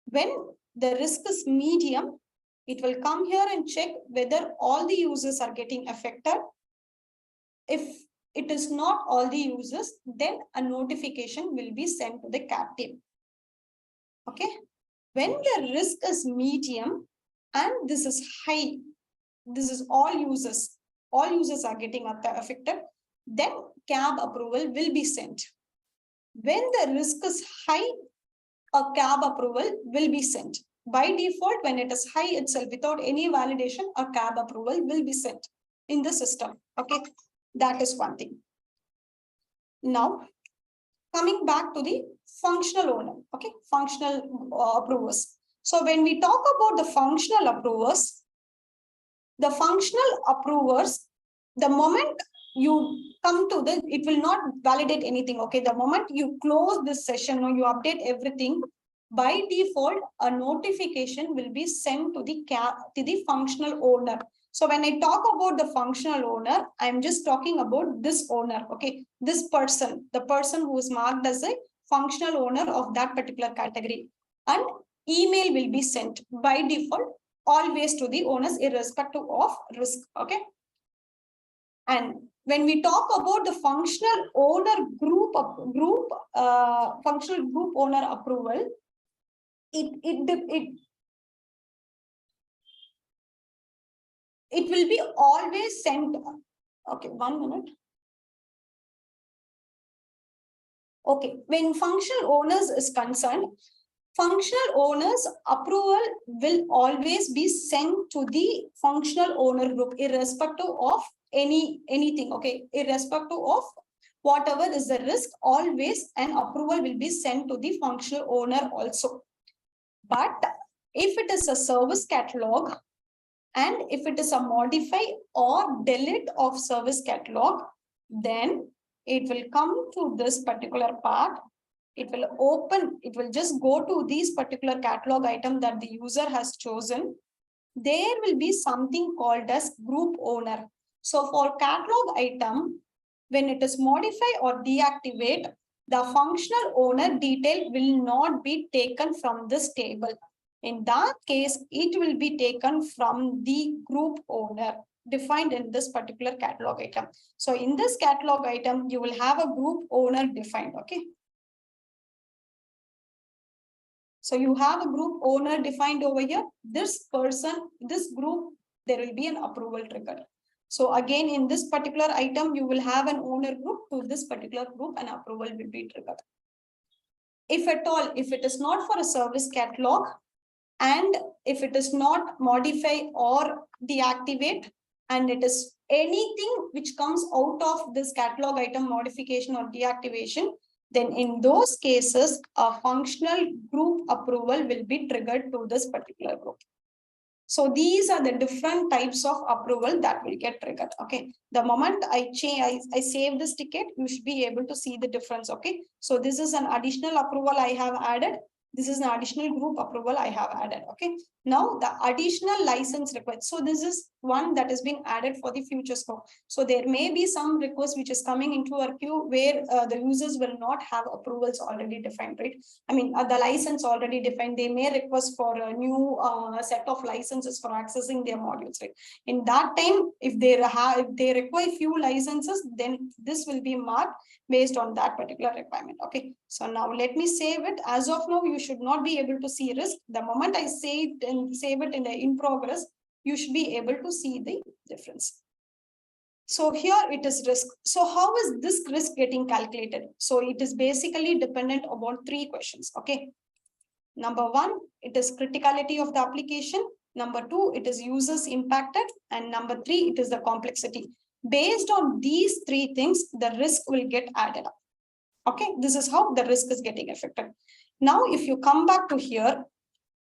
When the risk is medium, it will come here and check whether all the users are getting affected. If it is not all the users, then a notification will be sent to the CAP team. Okay. When the risk is medium and this is high, this is all users are getting affected, then CAB approval will be sent. When the risk is high, a CAB approval will be sent. By default, when it is high itself, without any validation, a CAB approval will be sent in the system. Okay, that is one thing. Now, coming back to the functional owner, okay, functional approvers. So when we talk about the functional approvers, the moment you come to the, it will not validate anything. Okay, the moment you close this session or you update everything, by default, a notification will be sent to the functional owner. So when I talk about the functional owner, I'm just talking about this owner. Okay, this person, the person who is marked as a functional owner of that particular category. And email will be sent by default always to the owners irrespective of risk. Okay. And when we talk about the functional owner functional group owner approval, it will be always sent. Okay, 1 minute. Okay, when functional owners is concerned, functional owners approval will always be sent to the functional owner group irrespective of anything. Okay, irrespective of whatever is the risk, always an approval will be sent to the functional owner also. But if it is a service catalog and if it is a modify or delete of service catalog, then it will come to this particular part. It will open, it will just go to these particular catalog item that the user has chosen. There will be something called as group owner. So for catalog item, when it is modify or deactivate, the functional owner detail will not be taken from this table. In that case, it will be taken from the group owner defined in this particular catalog item. So in this catalog item, you will have a group owner defined. Okay. So you have a group owner defined over here. This person, this group, there will be an approval trigger. So again, in this particular item, you will have an owner group. To this particular group, an approval will be triggered. If at all, if it is not for a service catalog, and if it is not modify or deactivate, and it is anything which comes out of this catalog item modification or deactivation, then in those cases, a functional group approval will be triggered to this particular group. So these are the different types of approval that will get triggered. Okay. The moment I save this ticket, you should be able to see the difference. Okay. So this is an additional approval I have added. This is an additional group approval I have added. Okay. Now the additional license request. So this is one that has been added for the future scope. So there may be some request which is coming into our queue where the users will not have approvals already defined, right? I mean, the license already defined. They may request for a new set of licenses for accessing their modules, right? In that time, if they require few licenses, then this will be marked based on that particular requirement. Okay. So now let me save it. As of now, you should not be able to see risk. The moment I save it in the in progress, you should be able to see the difference. So here it is risk. So how is this risk getting calculated? So it is basically dependent upon 3 questions. Okay. Number 1, it is criticality of the application. Number 2, it is users impacted. And number 3, it is the complexity. Based on these 3 things, the risk will get added up. Okay, this is how the risk is getting affected. Now, if you come back to here,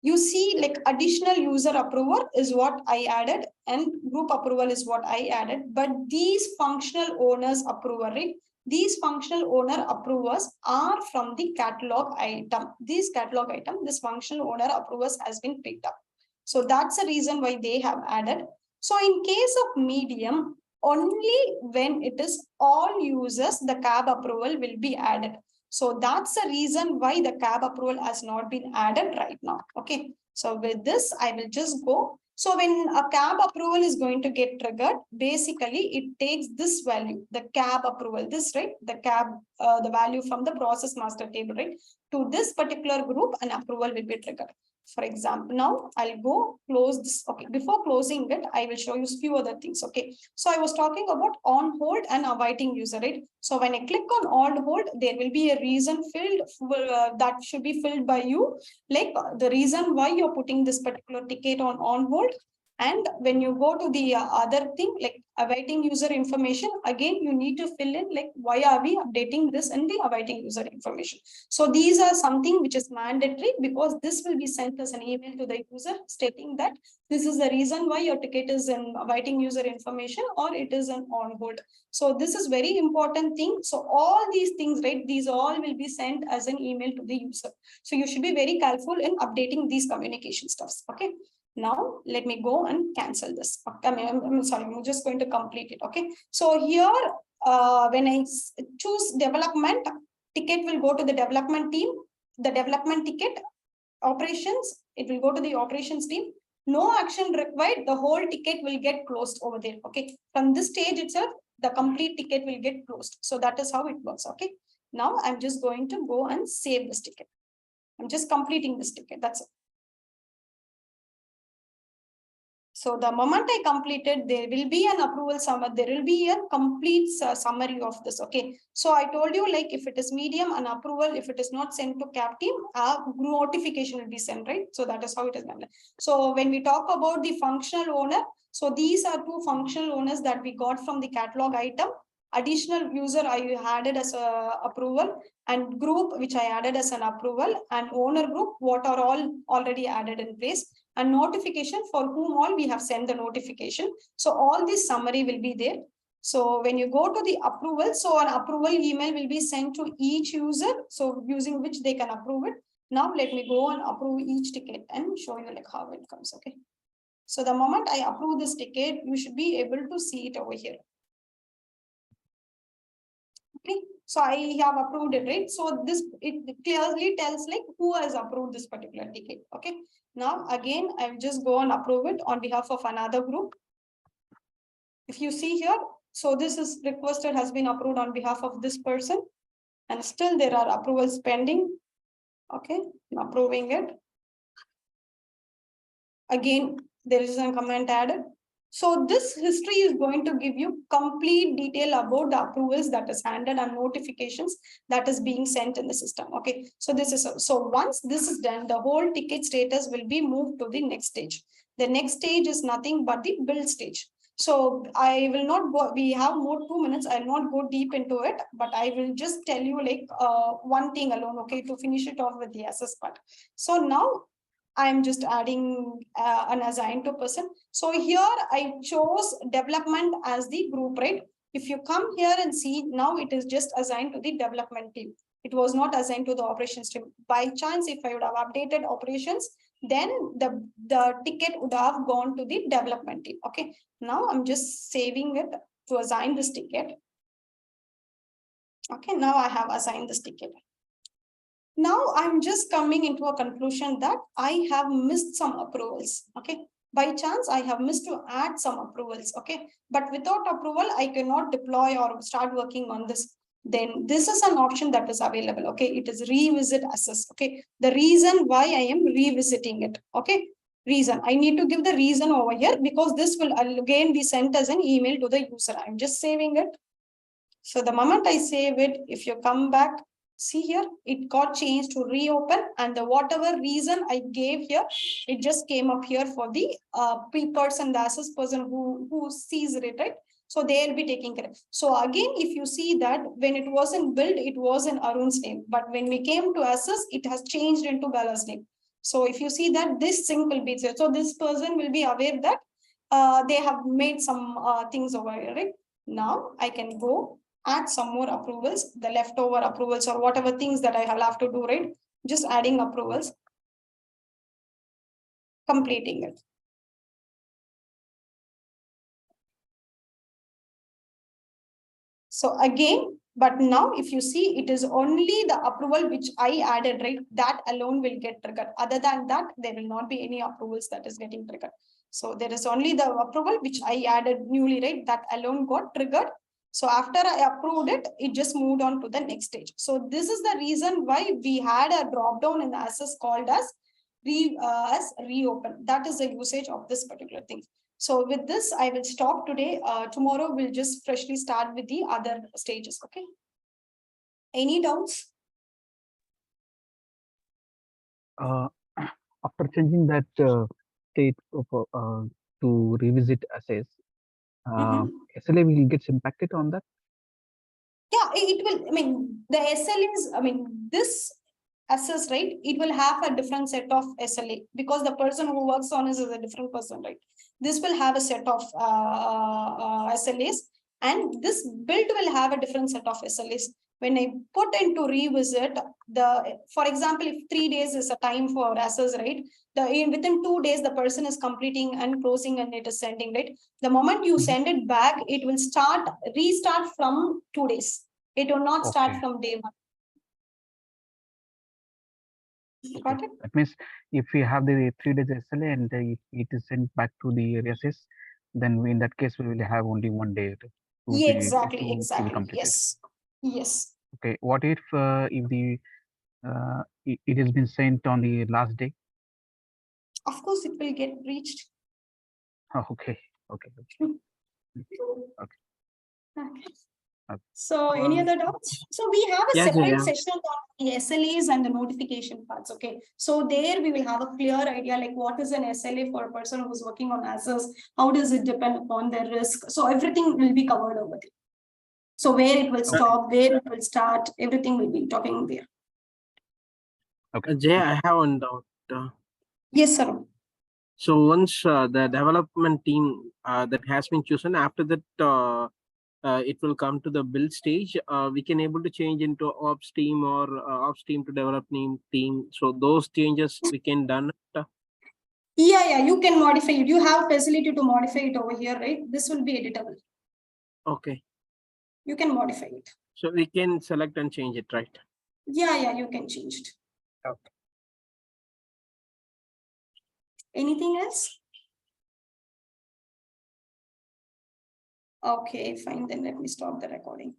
you see like additional user approval is what I added and group approval is what I added. But these functional owners approval, right? These functional owner approvers are from the catalog item. This catalog item, this functional owner approvers has been picked up. So that's the reason why they have added. So in case of medium, only when it is all users, the CAB approval will be added. So that's the reason why the CAB approval has not been added right now. Okay. So with this, I will just go. So when a CAB approval is going to get triggered, basically it takes this value, the CAB approval, this, right? The CAB, the value from the process master table, right? To this particular group, an approval will be triggered. For example, now I'll go close this. Okay, before closing it, I will show you a few other things. Okay, so I was talking about on hold and awaiting user, right? So when I click on hold, there will be a reason filled that should be filled by you, like the reason why you're putting this particular ticket on hold. And when you go to the other thing, like awaiting user information, again, you need to fill in like, why are we updating this in the awaiting user information? So these are something which is mandatory because this will be sent as an email to the user stating that this is the reason why your ticket is in awaiting user information or it is an on hold. So this is very important thing. So all these things, right, these all will be sent as an email to the user. So you should be very careful in updating these communication stuffs. Okay. Now let me go and cancel this. I'm sorry, I'm just going to complete it. Okay. So here, when I choose development, ticket will go to the development team, the development ticket, operations, it will go to the operations team. No action required, the whole ticket will get closed over there. Okay, from this stage itself, the complete ticket will get closed. So that is how it works. Okay, now I'm just going to go and save this ticket. I'm just completing this ticket. That's it. So the moment I completed, there will be an approval summary. There will be a complete summary of this. Okay. So I told you, like, if it is medium, an approval, if it is not sent to cap team, a notification will be sent, right? So that is how it is done. So when we talk about the functional owner, so these are two functional owners that we got from the catalog item. Additional user I added as a approval, and group which I added as an approval, and owner group what are all already added in place, and notification for whom all we have sent the notification. So all this summary will be there. So when you go to the approval, so an approval email will be sent to each user, so using which they can approve it. Now let me go and approve each ticket and show you like how it comes. Okay, so the moment I approve this ticket, you should be able to see it over here. Okay, so I have approved it, right? So this, it clearly tells like who has approved this particular ticket. Okay, now again I'll just go and approve it on behalf of another group. If you see here, so this is requested has been approved on behalf of this person, and still there are approvals pending. Okay, I'm approving it. Again, there is a comment added. So this history is going to give you complete detail about the approvals that is handed and notifications that is being sent in the system. Okay, so this is so once this is done, the whole ticket status will be moved to the next stage. The next stage is nothing but the build stage. So I will not go, we have more 2 minutes. I'll not go deep into it, but I will just tell you like one thing alone, okay, to finish it off with the assess part. So now I'm just adding an assigned to person. So here I chose development as the group, right? If you come here and see, now it is just assigned to the development team. It was not assigned to the operations team. By chance, if I would have updated operations, then the ticket would have gone to the development team. Okay, now I'm just saving it to assign this ticket. Okay, now I have assigned this ticket. Now I'm just coming into a conclusion that I have missed some approvals. Okay, by chance I have missed to add some approvals. Okay, but without approval I cannot deploy or start working on this. Then this is an option that is available. Okay, it is revisit assess. Okay, the reason why I am revisiting it. Okay, reason I need to give the reason over here, because this will again be sent as an email to the user. I'm just saving it. So the moment I save it, if you come back, see here, it got changed to reopen, and the whatever reason I gave here, it just came up here for the person, the assess person who sees it, right? So they'll be taking care. So again, if you see that when it wasn't built, it was in Arun's name, but when we came to assess, it has changed into Bala's name. So if you see that this sync will be there, so this person will be aware that they have made some things over here, right? Now I can go add some more approvals, the leftover approvals or whatever things that I have to do, right? Just adding approvals, completing it. So again, but now if you see, it is only the approval which I added, right? That alone will get triggered. Other than that, there will not be any approvals that is getting triggered. So there is only the approval which I added newly, right? That alone got triggered. So after I approved it, it just moved on to the next stage. So this is the reason why we had a drop down in the assess called as reopen. That is the usage of this particular thing. So with this, I will stop today. Tomorrow we'll just freshly start with the other stages. Okay. Any doubts? After changing that state of, to revisit assess, SLA will get impacted on that? Yeah, it will. I mean, the SLAs, I mean, this assess, right? It will have a different set of SLA because the person who works on this is a different person, right? This will have a set of SLAs, and this build will have a different set of SLAs. When I put into revisit, for example, if 3 days is a time for assess, right? Within 2 days, the person is completing and closing and it is sending, right? The moment you send it back, it will restart from 2 days. It will not start from day 1. Got it? That means if we have the 3 days SLA and if it is sent back to the RSS, then in that case we will have only 1 day Yeah, exactly, to be exactly. completed. Yes. Yes. Okay. What if the it has been sent on the last day? Of course, it will get breached. Okay. Okay. Okay. Okay. So any other doubts? So we have a Yeah, separate yeah. session on the SLAs and the notification parts. Okay. So there we will have a clear idea like what is an SLA for a person who's working on assets, how does it depend upon their risk. So everything will be covered over there. So where it will stop, where it will start, everything will be talking there. Okay. Jay, I have one doubt. Yes, sir. So once the development team that has been chosen, after that it will come to the build stage. We can able to change into ops team or ops team to development team. So those changes we can done. Yeah, you can modify it. You have facility to modify it over here, right? This will be editable. Okay. You can modify it. So we can select and change it, right? Yeah, you can change it. Okay. Anything else? Okay, fine. Then let me stop the recording.